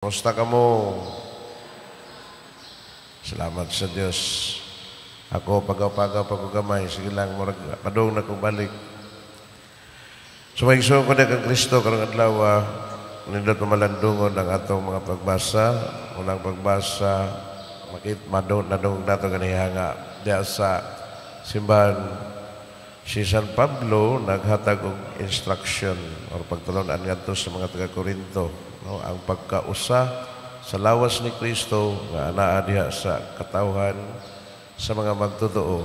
Kumusta ka mo? Salamat sa Diyos. Ako, pagaw-pagaw, pagkugamay. Sige lang, padung na kong balik. Sumaigso ko na kang Kristo, karong adlaw, nindot malandungon ang atong mga pagbasa. Unang pagbasa, madung nato ganihanga. Diya sa simbahan, si San Pablo naghatag og instruction o pagtulunan ngadto sa mga taga-Korinto. No, ang pagkausa sa lawas ni Kristo nga anaa diha sa katawhan sa mga magtotoo.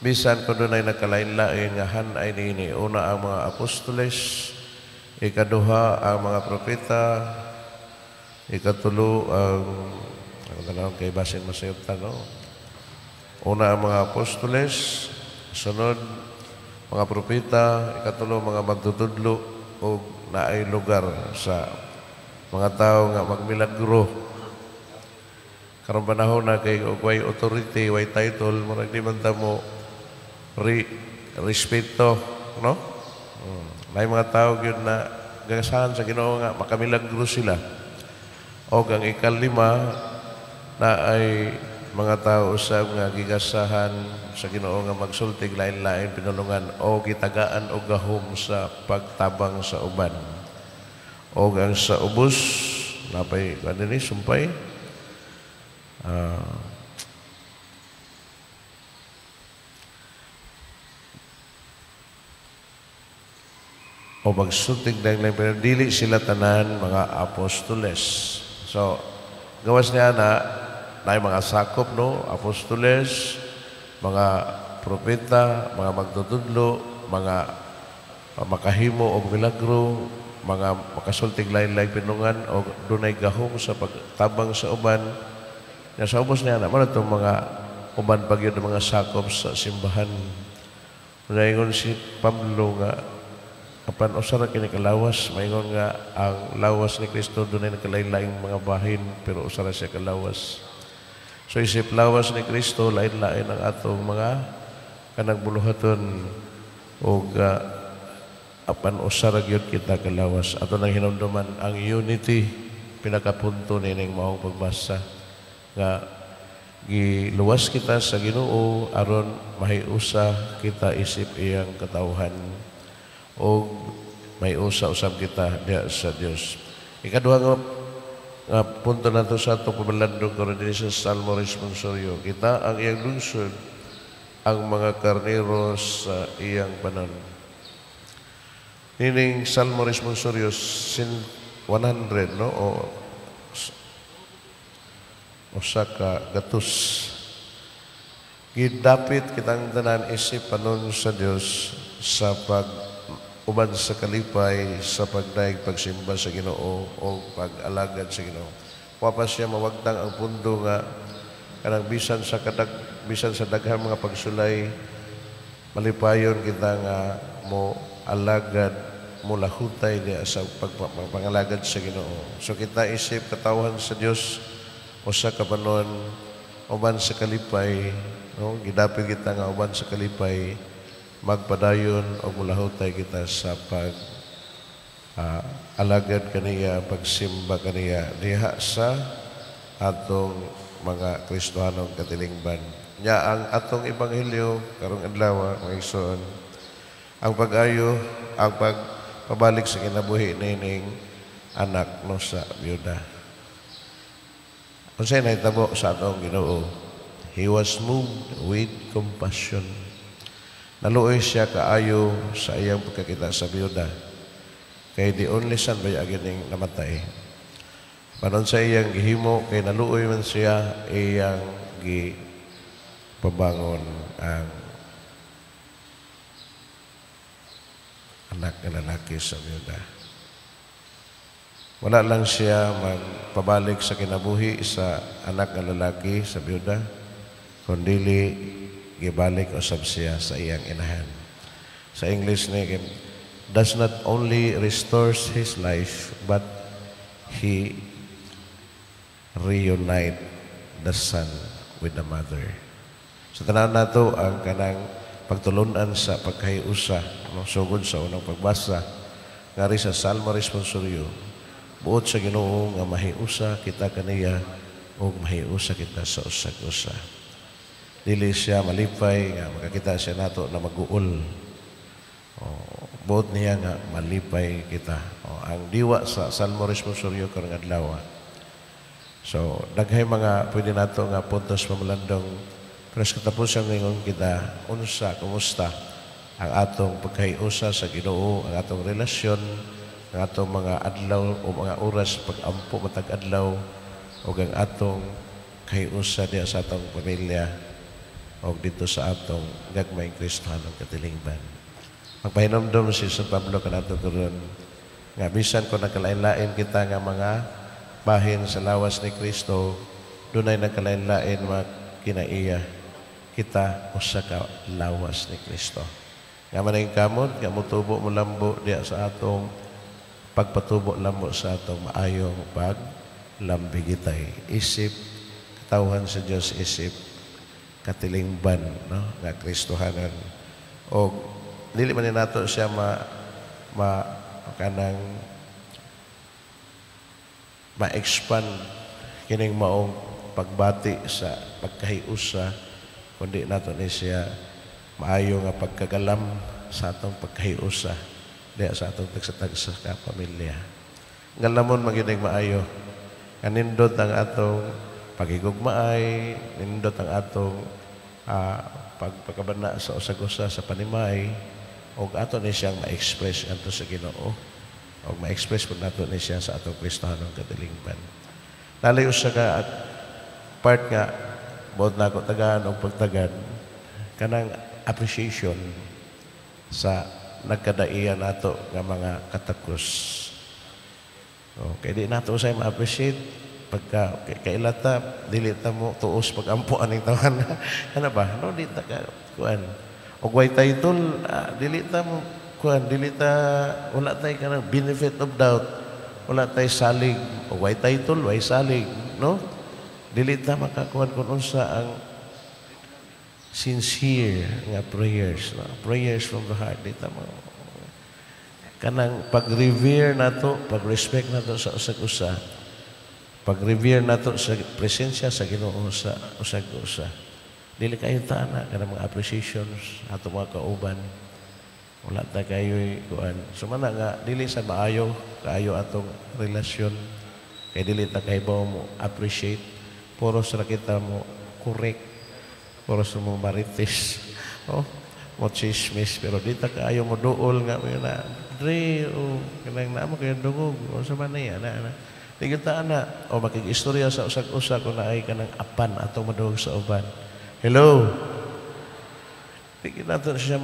Bisan kung doon ay nagkalain-lain nga hanay niini, una ang mga apostoles, ikaduha ang mga propeta, ikatulo ang kay basin masayutan, no? Una ang mga apostoles, sunod mga propeta, ikatulo mga magtutudlo o naay lugar sa mga tao nga magmilagro. Karong panahon na kay way authority, way title, murag di man ta mo respeto, no? May mga tao gyud na gagasahan sa Ginoo nga makamilagro sila. O ang ikalima na ay mga tao usab nga gigasahan sa Ginoo nga magsultig lain-lain pinulungan o gitagaan og gahom sa pagtabang sa uban. O ang sa ubos napay kanini sumpay o magsultig lang pero dili sila tanan mga apostoles. So gawas niya na mga sakop, no? Apostoles, mga propeta, mga magtutudlo, mga makahimo og milagro, mga makasultig lain-lain pinungan o dunay gahom sa pagtabang sa uban. Sa ubos niya naman itong mga uban pagyod ng mga sakop sa simbahan. Maingon si Pablo nga apan usara kini kalawas, maingon nga ang lawas ni Kristo dunay nakalain-laing mga bahin pero usara siya kalawas. So isip lawas ni Kristo lain-lain ang atong mga kanang buluhaton o apan usara gyud kita kalawas. Ato nang hinumduman ang unity, pinakapunto nining maong pagbasa nga giluwas kita sa Ginoo aron mahiusa kita isip iyang katawhan o may usa usab kita diha sa Dios. Ikaduha nga punto nato sa ato pamalandong karon dinhi sa Salmo Responsorio, kita ang iyang lungsod, ang mga karnero sa iyang panon. Nining Salmo Responsorio 100, no? O saka gatus. Gidapit kitang tanan isip panon sa Dios sa uban sa kalipay, sa pagdaig pagsimba sa Ginoo o pag-alagad sa Ginoo. Wapa siya mawagtang ang pundo nga kanang bisan sa daghang mga pagsulay malipayon kita nga mo alagad mula hutay niya sa pagpangalagad sa Ginoo. So kita isip katawhan sa Dios o sa kapanon uban sa kalipay, no? Gidapit kita nga uban sa kalipay magpadayon o mula hutay kita sa alagad kaniya, pagsimba kaniya diha sa atong mga Kristohanong katilingban. Nya ang atong ebanghelyo karong adlaw mga igsoon, ang pag-ayo, ang pabalik sa kinabuhi nining anak no sa byuda. Unsay nahitabo sa atong Ginoo? He was moved with compassion. Naluoy siya kaayo sa iyang pagkakita sa byuda. Kay the only son ba gining namatay. Panon sa iyang gihimo kay naluoy man siya iyang gipabangon ang anak na lalaki sa byuda. Wala lang siya magpabalik sa kinabuhi sa anak na lalaki sa byuda, kundi gibalik usab siya sa iyang inahan. Sa English ni does not only restores his life, but he reunite the son with the mother. So tanan nato ang kanang pagtulunan sa pagkahiusa, no? Sugod sa unang pagbasa ngari sa Salmo Responsorio buot sa Ginoo nga mahiusa kita kaniya ug mahiusa kita sa usag-usa. Dili siya malipay nga makakita siya nato na mag-uol. Buot niya nga malipay kita. Ang diwa sa Salmo Responsorio karong adlaw. So, daghay mga pwede nato nga puntos pamalandong, pero sa katapusan ngayon kita, unsa, kumusta ang atong pagkahiusa sa Ginoo, ang atong relasyon, ang atong mga adlaw o mga oras pag-ampo matag adlaw o ang atong kahiusa diya sa atong pamilya o dito sa atong gagmayng Kristohanong katilingban. Magpahinomdom si San Pablo kanato turon nga bisan ko nakalain-lain kita nga mga bahin sa lawas ni Kristo, dunay nakalain-lain mga kinaiya kita usa ka lawas ni Kristo. Nga maning kamot, nga mutubo mo lambo diya sa atong pagpatubo lambo sa atong maayong paglambigitay. Isip, katawhan sa Diyos, isip, katilingban, no? Nga Kristohanan. O dili man nato siya kanang ma-expand kining maong pagbati sa pagkahiusa, kundi nato ni siya maayo nga pagkagalam sa atong pagkahiusa diya sa atong tagsa-tagsa ka pamilya. Ngalamon magining maayo, kanindot ang atong pagigugmaay, nindot ang atong pagpakabana sa usag-usa sa panimay, o ato ni siyang ma-express ato sa Ginoo, o ma-express po nato ni siya sa atong Kristohanong katilingban. Nalay usa ka part nga, buod na ako tagaan o pagtagan, kanang appreciation sa nagkadaiya nato nga mga katakos. Okay, di nato usay ma-appreciate pagka kailata dili ta mo tuos pag-ampo aning tawanan. Ano ba? No, di ta ka kuan. Og way title, dili ta mo kuan, dili ta wala tay kanang benefit of doubt. Wala tay salig. Og way title, way salig, no? Dili ta makakuan kun unsa ang sincere nga prayers, no? Prayers from the heart. Dito mo kanang pag-revere nato, pag-respect nato sa usag-usa, pag-revere nato sa presensya sa Ginoo sa usag-usa. Dili kayo tana kanang mga appreciations ato mga kauban. Wala ta kayo kuan. Sumana nga dili sa maayo kaayo atong relasyon. Kay dili ta kay mo appreciate. Puro sa kita mo correct. Puro sa mo marites, mo chismis, pero di ta kaayo mo duol nga mo na, Dre, kanang naamo kayo dungog, o sa manay, di kita o makikistorya sa usag-usa kung na ay kanang apan atong madungog sa uban. Hello? Di kita siya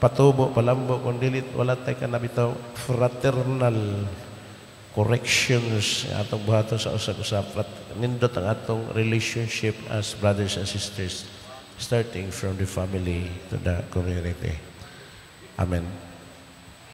patubo, palambo, kung dilit, wala tayo ka nabitaw, fraternal corrections atong buhaton sa usag-usa, nindot ang atong relationship as brothers and sisters, starting from the family to the community. Amen.